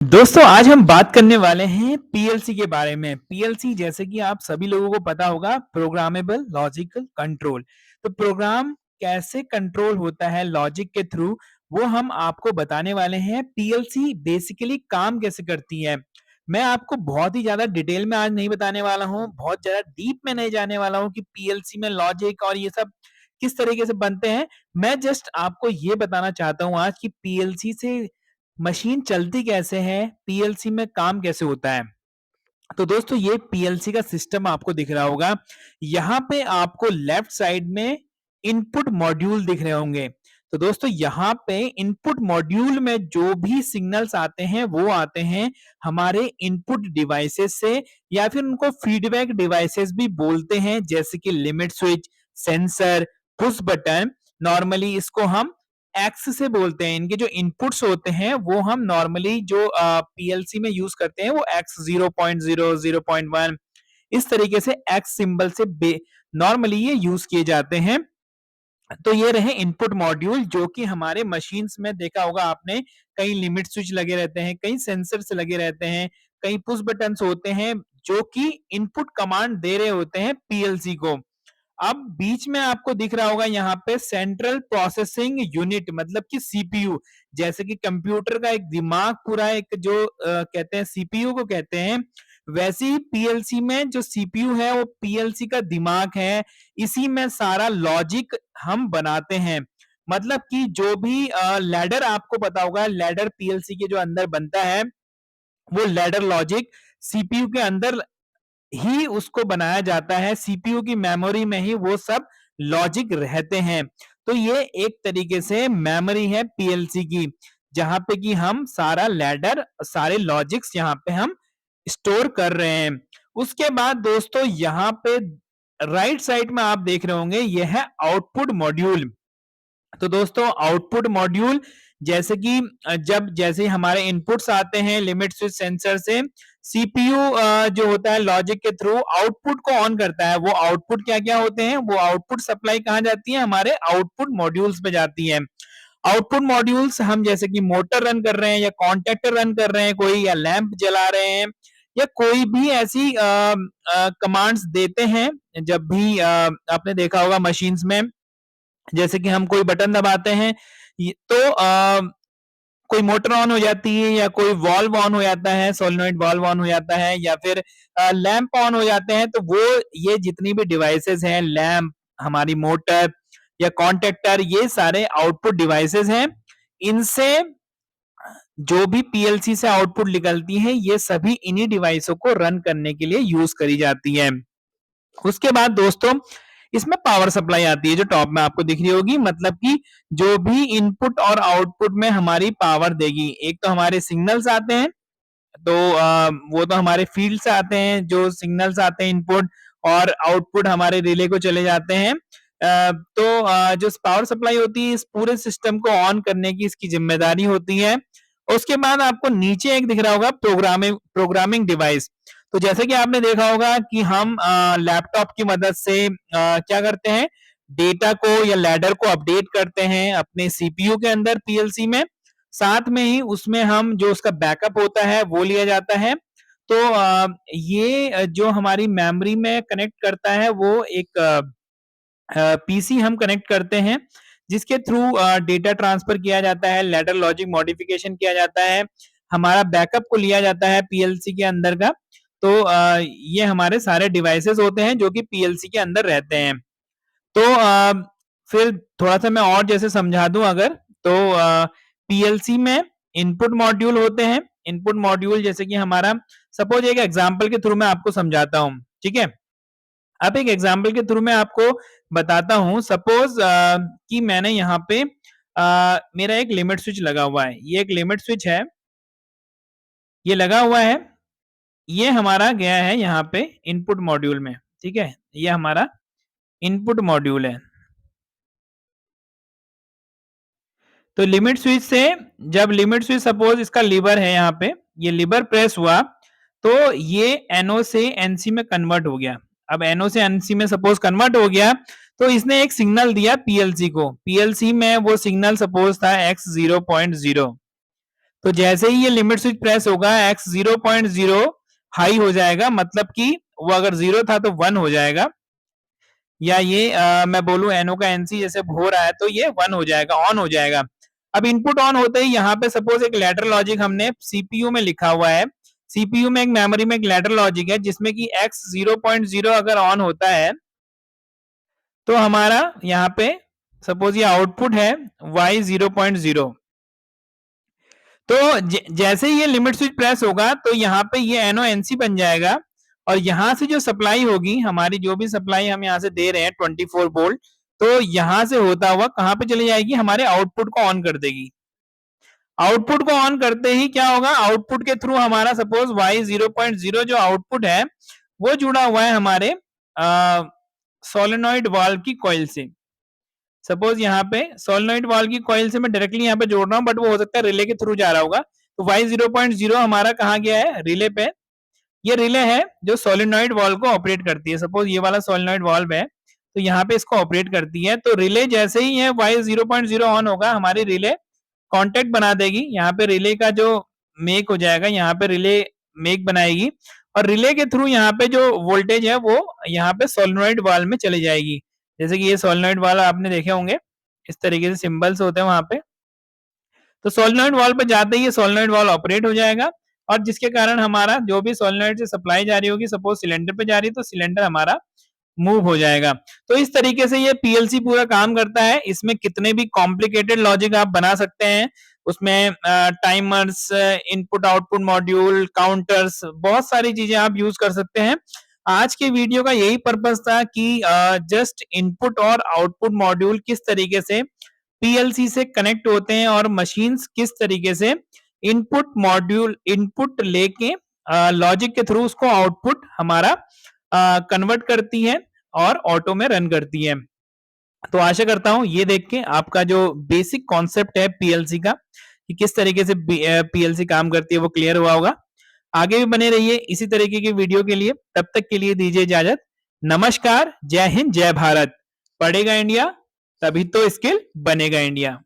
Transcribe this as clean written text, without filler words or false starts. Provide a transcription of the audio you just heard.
दोस्तों आज हम बात करने वाले हैं पीएलसी के बारे में। पीएलसी जैसे कि आप सभी लोगों को पता होगा, प्रोग्रामेबल लॉजिकल कंट्रोल। तो प्रोग्राम कैसे कंट्रोल होता है लॉजिक के थ्रू, वो हम आपको बताने वाले हैं। पीएलसी बेसिकली काम कैसे करती है। मैं आपको बहुत ही ज्यादा डिटेल में आज नहीं बताने वाला हूँ, बहुत ज्यादा डीप में नहीं जाने वाला हूँ कि पीएलसी में लॉजिक और ये सब किस तरीके से बनते हैं। मैं जस्ट आपको ये बताना चाहता हूँ आज कि पीएलसी से मशीन चलती कैसे है, पीएलसी में काम कैसे होता है। तो दोस्तों ये पीएलसी का सिस्टम आपको दिख रहा होगा। यहाँ पे आपको लेफ्ट साइड में इनपुट मॉड्यूल दिख रहे होंगे। तो दोस्तों यहाँ पे इनपुट मॉड्यूल में जो भी सिग्नल्स आते हैं वो आते हैं हमारे इनपुट डिवाइसेस से, या फिर उनको फीडबैक डिवाइसेस भी बोलते हैं, जैसे कि limit switch, sensor, push button. Normally इसको हम एक्स से बोलते हैं। इनके जो इनपुट्स होते हैं वो हम नॉर्मली जो पीएलसी में यूज करते हैं वो एक्स 0.0, 0.1 इस तरीके से एक्स सिंबल से नॉर्मली ये यूज किए जाते हैं। तो ये रहे इनपुट मॉड्यूल, जो कि हमारे मशीन्स में देखा होगा आपने, कई लिमिट स्विच लगे रहते हैं, कई सेंसर्स लगे रहते हैं, कई पुश बटन्स होते हैं जो कि इनपुट कमांड दे रहे होते हैं पीएलसी को। अब बीच में आपको दिख रहा होगा यहाँ पे सेंट्रल प्रोसेसिंग यूनिट, मतलब कि सीपीयू। जैसे कि कंप्यूटर का एक दिमाग पूरा एक जो कहते हैं सीपीयू को कहते हैं, वैसे ही पीएलसी में जो सीपीयू है वो पीएलसी का दिमाग है। इसी में सारा लॉजिक हम बनाते हैं। मतलब कि जो भी लैडर, आपको पता होगा लैडर पीएलसी के जो अंदर बनता है, वो लैडर लॉजिक सीपीयू के अंदर ही उसको बनाया जाता है। सीपीयू की मेमोरी में ही वो सब लॉजिक रहते हैं। तो ये एक तरीके से मेमोरी है पीएलसी की, जहां पे कि हम सारा लैडर, सारे लॉजिक्स यहाँ पे हम स्टोर कर रहे हैं। उसके बाद दोस्तों यहाँ पे राइट साइड में आप देख रहे होंगे, यह है आउटपुट मॉड्यूल। तो दोस्तों आउटपुट मॉड्यूल, जैसे कि जब जैसे हमारे इनपुट्स आते हैं लिमिट स्विच सेंसर से, सीपीयू जो होता है लॉजिक के थ्रू आउटपुट को ऑन करता है। वो आउटपुट क्या क्या होते हैं, वो आउटपुट सप्लाई कहाँ जाती है, हमारे आउटपुट मॉड्यूल्स पे जाती है। आउटपुट मॉड्यूल्स हम जैसे कि मोटर रन कर रहे हैं, या कॉन्टेक्टर रन कर रहे हैं कोई, या लैंप जला रहे हैं, या कोई भी ऐसी कमांड्स देते हैं। जब भी आपने देखा होगा मशीन्स में, जैसे कि हम कोई बटन दबाते हैं तो कोई मोटर ऑन हो जाती है, या कोई वाल्व ऑन हो जाता है, सोलेनोइड वाल्व ऑन हो जाता है, या फिर लैंप ऑन हो जाते हैं। तो वो ये जितनी भी डिवाइसेस हैं, लैंप, हमारी मोटर या कॉन्टेक्टर, ये सारे आउटपुट डिवाइसेस हैं। इनसे जो भी पीएलसी से आउटपुट निकलती है, ये सभी इन्हीं डिवाइसों को रन करने के लिए यूज करी जाती है। उसके बाद दोस्तों इसमें पावर सप्लाई आती है, जो टॉप में आपको दिख रही होगी। मतलब कि जो भी इनपुट और आउटपुट में हमारी पावर देगी, एक तो हमारे सिग्नल्स आते हैं, तो वो तो हमारे फील्ड से आते हैं, जो सिग्नल्स आते हैं इनपुट, और आउटपुट हमारे रिले को चले जाते हैं। तो जो पावर सप्लाई होती है, इस पूरे सिस्टम को ऑन करने की इसकी जिम्मेदारी होती है। उसके बाद आपको नीचे एक दिख रहा होगा प्रोग्रामिंग डिवाइस। तो जैसे कि आपने देखा होगा कि हम लैपटॉप की मदद से क्या करते हैं, डेटा को या लैडर को अपडेट करते हैं अपने सीपीयू के अंदर पीएलसी में। साथ में ही उसमें हम जो उसका बैकअप होता है वो लिया जाता है। तो ये जो हमारी मेमोरी में कनेक्ट करता है, वो एक पीसी हम कनेक्ट करते हैं, जिसके थ्रू डेटा ट्रांसफर किया जाता है, लैडर लॉजिक मॉडिफिकेशन किया जाता है, हमारा बैकअप को लिया जाता है पीएलसी के अंदर का। तो ये हमारे सारे डिवाइसेस होते हैं जो कि पीएलसी के अंदर रहते हैं। तो फिर थोड़ा सा मैं और जैसे समझा दूं अगर, तो पीएलसी में इनपुट मॉड्यूल होते हैं। इनपुट मॉड्यूल जैसे कि हमारा, सपोज एक एग्जांपल के थ्रू मैं आपको समझाता हूं, ठीक है। अब एक एग्जांपल के थ्रू मैं आपको बताता हूं। सपोज कि मैंने यहाँ पे मेरा एक लिमिट स्विच लगा हुआ है। ये एक लिमिट स्विच है, ये लगा हुआ है, ये हमारा गया है यहाँ पे इनपुट मॉड्यूल में, ठीक है। ये हमारा इनपुट मॉड्यूल है। तो लिमिट स्विच से, जब लिमिट स्विच सपोज इसका लीवर है यहाँ पे, ये लीवर प्रेस हुआ, तो ये एनओ से एनसी में कन्वर्ट हो गया। अब एनओ से एनसी में सपोज कन्वर्ट हो गया, तो इसने एक सिग्नल दिया पीएलसी को। पीएलसी में वो सिग्नल सपोज था x 0.0। तो जैसे ही ये लिमिट स्विच प्रेस होगा x 0.0 हाई हो जाएगा, मतलब कि वो अगर 0 था तो 1 हो जाएगा, या ये मैं बोलूं NO का NC जैसे हो रहा है तो ये 1 हो जाएगा, ऑन हो जाएगा। अब इनपुट ऑन होते ही यहाँ पे सपोज एक लैडर लॉजिक हमने सीपीयू में लिखा हुआ है, सीपीयू में एक मेमोरी में एक लैडर लॉजिक है जिसमें कि x 0.0 अगर ऑन होता है तो हमारा यहाँ पे सपोज ये आउटपुट है y 0.0। तो जैसे ही ये लिमिट स्विच प्रेस होगा तो यहाँ पे ये NONC बन जाएगा, और यहाँ से जो सप्लाई होगी, हमारी जो भी सप्लाई हम यहाँ से दे रहे हैं 24 वोल्ट, तो यहाँ से होता हुआ कहाँ पे चली जाएगी, हमारे आउटपुट को ऑन कर देगी। आउटपुट को ऑन करते ही क्या होगा, आउटपुट के थ्रू हमारा सपोज y 0.0 जो आउटपुट है वो जुड़ा हुआ है हमारे सोलेनॉइड वाल्व की कॉइल से। सपोज यहाँ पे सोलेनॉइड वाल्व की कॉइल से मैं डायरेक्टली यहाँ पे जोड़ रहा हूँ, बट वो हो सकता है रिले के थ्रू जा रहा होगा। तो y 0.0 हमारा कहाँ गया है, रिले पे। ये रिले है जो सोलेनॉइड वाल्व को ऑपरेट करती है। सपोज ये वाला सोलेनॉइड वाल्व है तो यहाँ पे इसको ऑपरेट करती है। तो रिले जैसे ही है y 0.0 ऑन होगा, हमारी रिले कांटेक्ट बना देगी। यहाँ पे रिले का जो मेक हो जाएगा, यहाँ पे रिले मेक बनाएगी, और रिले के थ्रू यहाँ पे जो वोल्टेज है वो यहाँ पे सोलेनॉइड वाल्व में चली जाएगी। जैसे कि ये सोलेनॉइड वाल्व आपने देखे होंगे, इस तरीके से सिंबल्स होते हैं वहां पे। तो सोलेनॉइड वाल्व पे जाते ही ये सोलेनॉइड वाल्व ऑपरेट हो जाएगा, और जिसके कारण हमारा जो भी सोलेनॉइड से सप्लाई जा रही होगी, सपोज सिलेंडर पे जा रही है तो सिलेंडर हमारा मूव हो जाएगा। तो इस तरीके से ये पीएलसी पूरा काम करता है। इसमें कितने भी कॉम्प्लिकेटेड लॉजिक आप बना सकते हैं, उसमें timers, input output module, counters, बहुत सारी चीजें आप यूज कर सकते हैं। आज के वीडियो का यही पर्पस था कि जस्ट इनपुट और आउटपुट मॉड्यूल किस तरीके से पीएलसी से कनेक्ट होते हैं, और मशीन्स किस तरीके से इनपुट मॉड्यूल इनपुट लेके लॉजिक के थ्रू उसको आउटपुट हमारा कन्वर्ट करती है और ऑटो में रन करती है। तो आशा करता हूं ये देख के आपका जो बेसिक कॉन्सेप्ट है पीएलसी का, कि किस तरीके से पीएलसी काम करती है, वो क्लियर हुआ होगा। आगे भी बने रहिए इसी तरीके की वीडियो के लिए। तब तक के लिए दीजिए इजाजत। नमस्कार, जय हिंद, जय भारत। पढ़ेगा इंडिया तभी तो स्किल बनेगा इंडिया।